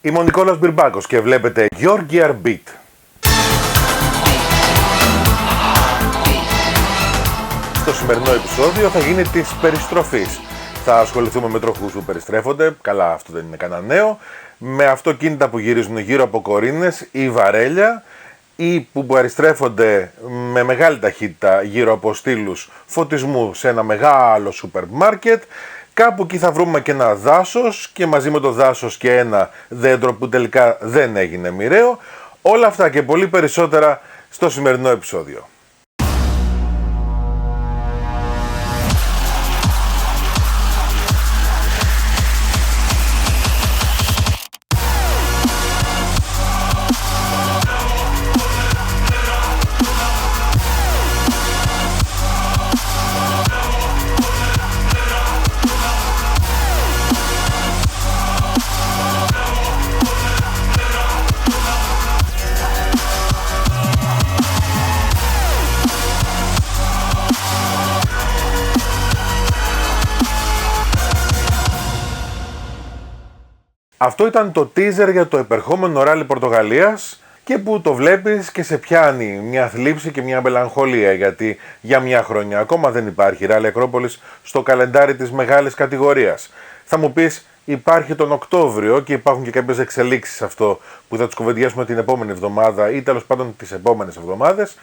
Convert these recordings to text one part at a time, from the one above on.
Είμαι ο Νικόλαος Μπυρμπάκος και βλέπετε Georgiar Beat. Στο σημερινό επεισόδιο θα γίνει της περιστροφής. Θα ασχοληθούμε με τροχούς που περιστρέφονται, καλά αυτό δεν είναι κανένα νέο, με αυτοκίνητα που γυρίζουν γύρω από κορίνες ή βαρέλια ή που περιστρέφονται με μεγάλη ταχύτητα γύρω από στήλους φωτισμού σε ένα μεγάλο σούπερ μάρκετ. Κάπου εκεί θα βρούμε και ένα δάσος και μαζί με το δάσος και ένα δέντρο που τελικά δεν έγινε μοιραίο. Όλα αυτά και πολύ περισσότερα στο σημερινό επεισόδιο. Αυτό ήταν το teaser για το επερχόμενο ράλι Πορτογαλίας και που το βλέπεις και σε πιάνει μια θλίψη και μια μελαγχολία, γιατί για μια χρονιά ακόμα δεν υπάρχει ράλι Ακρόπολης στο καλεντάρι της μεγάλης κατηγορίας. Θα μου πεις, υπάρχει τον Οκτώβριο και υπάρχουν και κάποιες εξελίξεις σε αυτό που θα τους κουβεντιάσουμε την επόμενη εβδομάδα ή τέλος πάντων τις επόμενες εβδομάδες,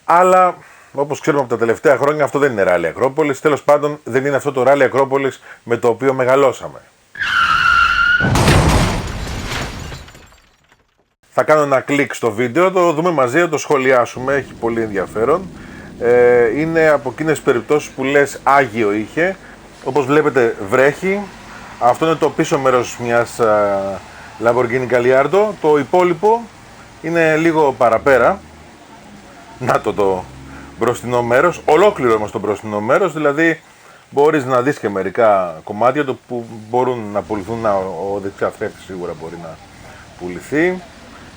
αλλά όπως ξέρουμε από τα τελευταία χρόνια αυτό δεν είναι ράλι Ακρόπολης, τέλος πάντων δεν είναι αυτό το ράλι Ακρόπολης με το οποίο μεγαλώσαμε. Θα κάνω ένα κλικ στο βίντεο, το δούμε μαζί, θα το σχολιάσουμε, έχει πολύ ενδιαφέρον. Είναι από εκείνες περιπτώσεις που λες Άγιο είχε. Όπως βλέπετε βρέχει. Αυτό είναι το πίσω μέρος μιας Lamborghini Gallardo. Το υπόλοιπο είναι λίγο παραπέρα. Να το μπροστινό μέρος, ολόκληρο όμως το μπροστινό μέρος, δηλαδή μπορείς να δεις και μερικά κομμάτια του που μπορούν να πουληθούν. Ο δεξιαθρέφτης σίγουρα μπορεί να πουληθεί.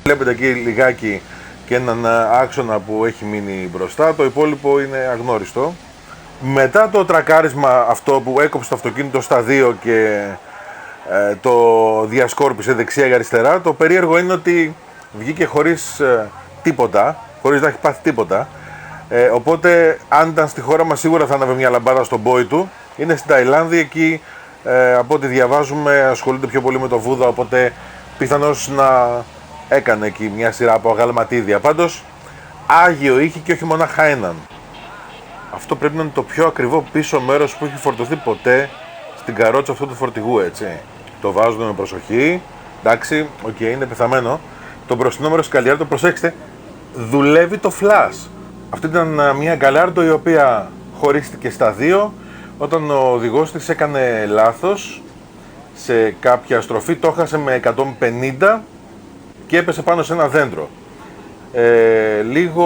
Βλέπετε εκεί λιγάκι και έναν άξονα που έχει μείνει μπροστά, το υπόλοιπο είναι αγνώριστο. Μετά το τρακάρισμα αυτό που έκοψε το αυτοκίνητο στα δύο και το διασκόρπισε δεξιά ή αριστερά, το περίεργο είναι ότι βγήκε χωρίς τίποτα, χωρίς να έχει πάθει τίποτα. Οπότε αν ήταν στη χώρα μας σίγουρα θα ανέβε μια λαμπάδα στον πόη του. Είναι στην Ταϊλάνδη, εκεί από ό,τι διαβάζουμε ασχολείται πιο πολύ με το βούδα, οπότε πιθανώς να έκανε εκεί μια σειρά από αγαλματίδια. Πάντως Άγιο είχε και όχι μονάχα έναν. Αυτό πρέπει να είναι το πιο ακριβό πίσω μέρος που έχει φορτωθεί ποτέ στην καρότσα αυτού του φορτηγού, έτσι. Το βάζουμε με προσοχή. Εντάξει, είναι πεθαμένο. Το μπροστινό μέρος της Gallardo, προσέξτε, δουλεύει το flash. Αυτή ήταν μια Gallardo η οποία χωρίστηκε στα δύο όταν ο οδηγός της έκανε λάθος σε κάποια στροφή, το έχασε με 150 και έπεσε πάνω σε ένα δέντρο. Λίγο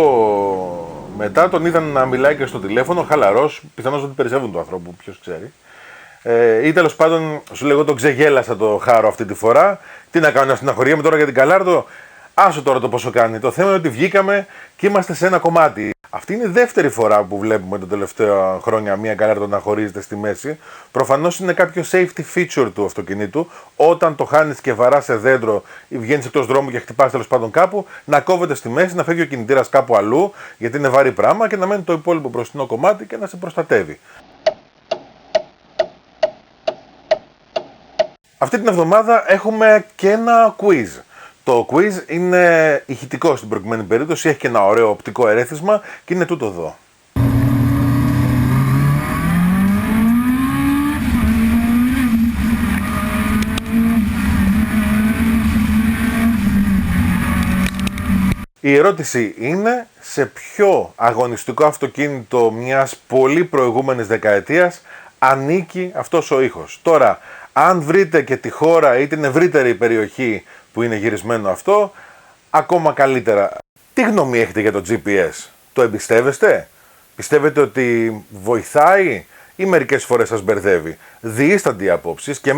μετά τον είδαν να μιλάει και στο τηλέφωνο, χαλαρός, πιθανώς ότι περισσεύουν του ανθρώπου, ποιος ξέρει. Ή τέλος πάντων, σου λέγω, τον ξεγέλασα το χάρο αυτή τη φορά. Τι να κάνω, να στεναχωριέμαι τώρα για την Gallardo. Άσο τώρα το πόσο κάνει. Το θέμα είναι ότι βγήκαμε και είμαστε σε ένα κομμάτι. Αυτή είναι η δεύτερη φορά που βλέπουμε τα τελευταία χρόνια μια Gallardo να χωρίζεται στη μέση. Προφανώς είναι κάποιο safety feature του αυτοκινήτου. Όταν το χάνεις και βαράς σε δέντρο ή βγαίνεις εκτός δρόμου και χτυπάς τέλος πάντων κάπου, να κόβεται στη μέση, να φεύγει ο κινητήρας κάπου αλλού, γιατί είναι βαρύ πράγμα, και να μένει το υπόλοιπο μπροστινό κομμάτι και να σε προστατεύει. Αυτή την εβδομάδα έχουμε και ένα quiz. Το quiz είναι ηχητικό στην προηγουμένη περίπτωση, έχει και ένα ωραίο οπτικό ερέθισμα και είναι τούτο εδώ. Η ερώτηση είναι σε ποιο αγωνιστικό αυτοκίνητο μιας πολύ προηγούμενης δεκαετίας ανήκει αυτός ο ήχος. Τώρα, αν βρείτε και τη χώρα ή την ευρύτερη περιοχή που είναι γυρισμένο αυτό, ακόμα καλύτερα. Τι γνώμη έχετε για το GPS? Το εμπιστεύεστε? Πιστεύετε ότι βοηθάει ή μερικές φορές σας μπερδεύει? Διήστανται οι απόψεις και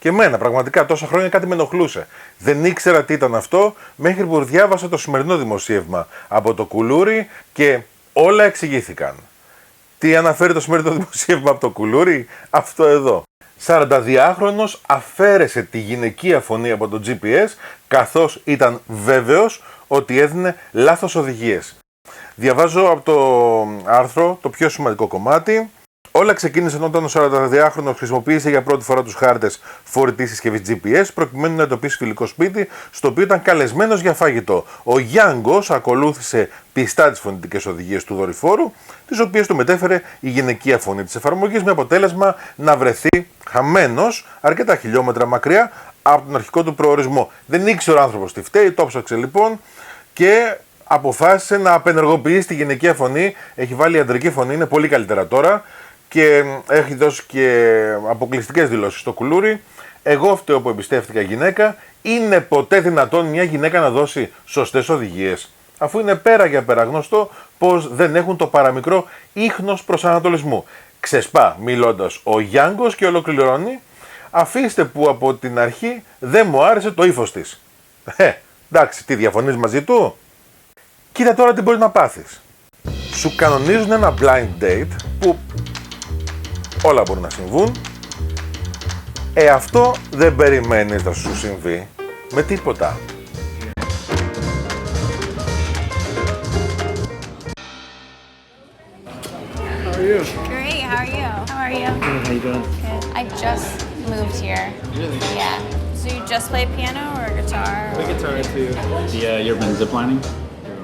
εμένα πραγματικά τόσα χρόνια κάτι με ενοχλούσε. Δεν ήξερα τι ήταν αυτό μέχρι που διάβασα το σημερινό δημοσίευμα από το Κουλούρι και όλα εξηγήθηκαν. Τι αναφέρει το σημερινό δημοσίευμα από το Κουλούρι? Αυτό εδώ. 42χρονος αφαίρεσε τη γυναικεία φωνή από το GPS καθώς ήταν βέβαιος ότι έδινε λάθος οδηγίες. Διαβάζω από το άρθρο το πιο σημαντικό κομμάτι. Όλα ξεκίνησαν όταν ο 42χρονος χρησιμοποίησε για πρώτη φορά τους χάρτες φορητής συσκευής GPS προκειμένου να εντοπίσει φιλικό σπίτι στο οποίο ήταν καλεσμένος για φαγητό. Ο Γιάνγκος ακολούθησε πιστά τις φωνητικές οδηγίες του δορυφόρου, τις οποίες του μετέφερε η γυναικεία φωνή της εφαρμογής, με αποτέλεσμα να βρεθεί χαμένος αρκετά χιλιόμετρα μακριά από τον αρχικό του προορισμό. Δεν ήξερε ο άνθρωπος τι φταίει, το ψάξε λοιπόν και αποφάσισε να απενεργοποιήσει τη γυναικεία φωνή. Έχει βάλει ιατρική φωνή, είναι πολύ καλύτερα τώρα και έχει δώσει και αποκλειστικές δηλώσεις στο κουλούρι. Εγώ φταίω που εμπιστεύτηκα γυναίκα. Είναι ποτέ δυνατόν μια γυναίκα να δώσει σωστές οδηγίες, αφού είναι πέρα για πέρα γνωστό πως δεν έχουν το παραμικρό ίχνος προσανατολισμού? Ξεσπά μιλώντας ο Γιάνγκος και ολοκληρώνει: αφήστε που από την αρχή δεν μου άρεσε το ύφος της. Εντάξει, τι διαφωνείς μαζί του? Κοίτα τώρα τι μπορεί να πάθεις. Σου κανονίζουν ένα blind date που όλα μπορούν να συμβούν. Αυτό δεν περιμένεις να σου συμβεί με τίποτα. How are you? Great, how are you? How are you? Good, how you doing? Good. I just moved here. Really? Yeah. So you just play piano or guitar? The guitar too. Yeah, you ever been ziplining?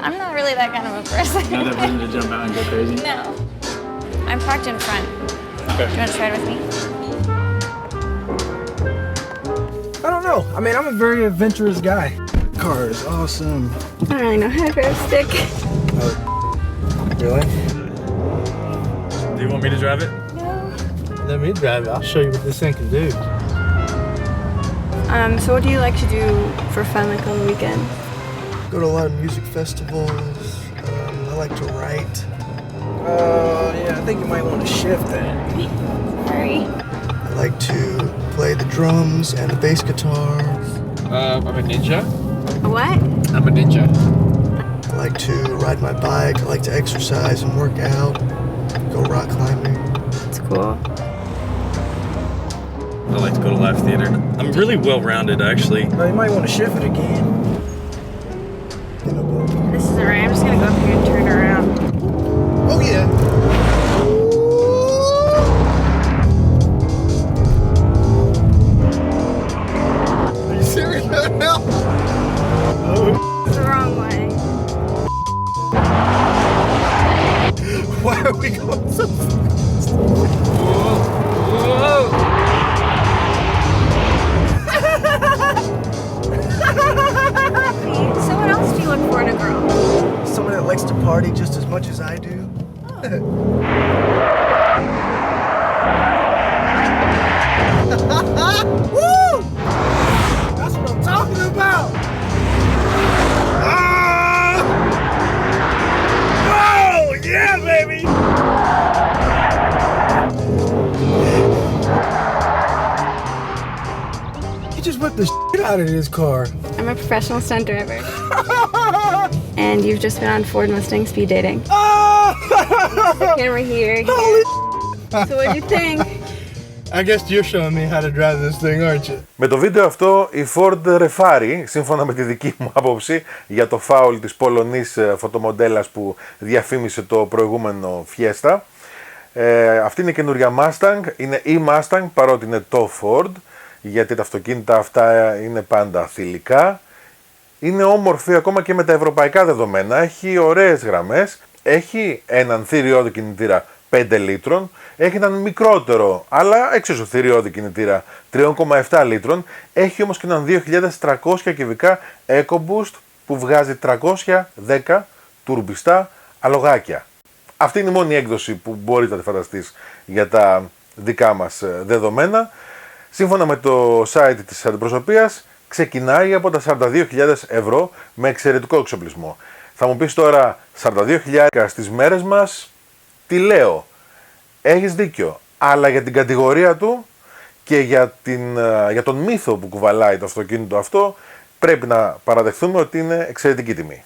I'm not really that kind of a person. Not that person to jump out and go crazy? No. I'm parked in front. Okay. Do you want to try it with me? I don't know. I mean, I'm a very adventurous guy. Car is awesome. I don't really know how to grab a stick. Really? Do you want me to drive it? No. Let me drive it. I'll show you what this thing can do. So what do you like to do for fun, like on the weekend? Go to a lot of music festivals. I like to write. Yeah, I think you might want to shift that. Hurry. I like to play the drums and the bass guitar. I'm a ninja. A what? I'm a ninja. I like to ride my bike. I like to exercise and work out. Go rock climbing. It's cool. I like to go to live theater. I'm really well-rounded, actually. You might want to shift it again. This is alright. I'm just gonna go up here and turn around. Oh yeah. Are you serious right now? It's the wrong way. Why are we going so fast? So what else do you look for in a girl? Someone that likes to party just as much as I do. Woo! That's what I'm talking about. Ah! Oh yeah, baby. You just whipped the shit out of this car. I'm a professional stunt driver. And you've just been on Ford Mustang speed dating. Camera here. So what'd you think? I guess you're showing me how to drive this thing, aren't you? Με το βίντεο αυτό η Ford ρεφάρει, σύμφωνα με τη δική μου άποψη, για το φάουλ της Πολωνής φωτομοντέλας που διαφήμισε το προηγούμενο Fiesta. Αυτή είναι η καινούρια Mustang, είναι η Mustang παρότι είναι το Ford, γιατί τα αυτοκίνητα αυτά είναι πάντα θηλυκά. Είναι όμορφη ακόμα και με τα ευρωπαϊκά δεδομένα, έχει ωραίες γραμμές, έχει έναν θηριώδη κινητήρα 5 λίτρων, έχει έναν μικρότερο αλλά εξίσου θηριώδη κινητήρα 3,7 λίτρων, έχει όμως και έναν 2300 κυβικά EcoBoost που βγάζει 310 τουρμπιστά αλογάκια. Αυτή είναι η μόνη έκδοση που μπορείτε να τη φανταστείς για τα δικά μας δεδομένα. Σύμφωνα με το site της αντιπροσωπείας, ξεκινάει από τα 42.000 ευρώ με εξαιρετικό εξοπλισμό. Θα μου πεις τώρα, 42.000 στις μέρες μας, τι λέω? Έχεις δίκιο, αλλά για την κατηγορία του και για τον μύθο που κουβαλάει το αυτοκίνητο αυτό, πρέπει να παραδεχθούμε ότι είναι εξαιρετική τιμή.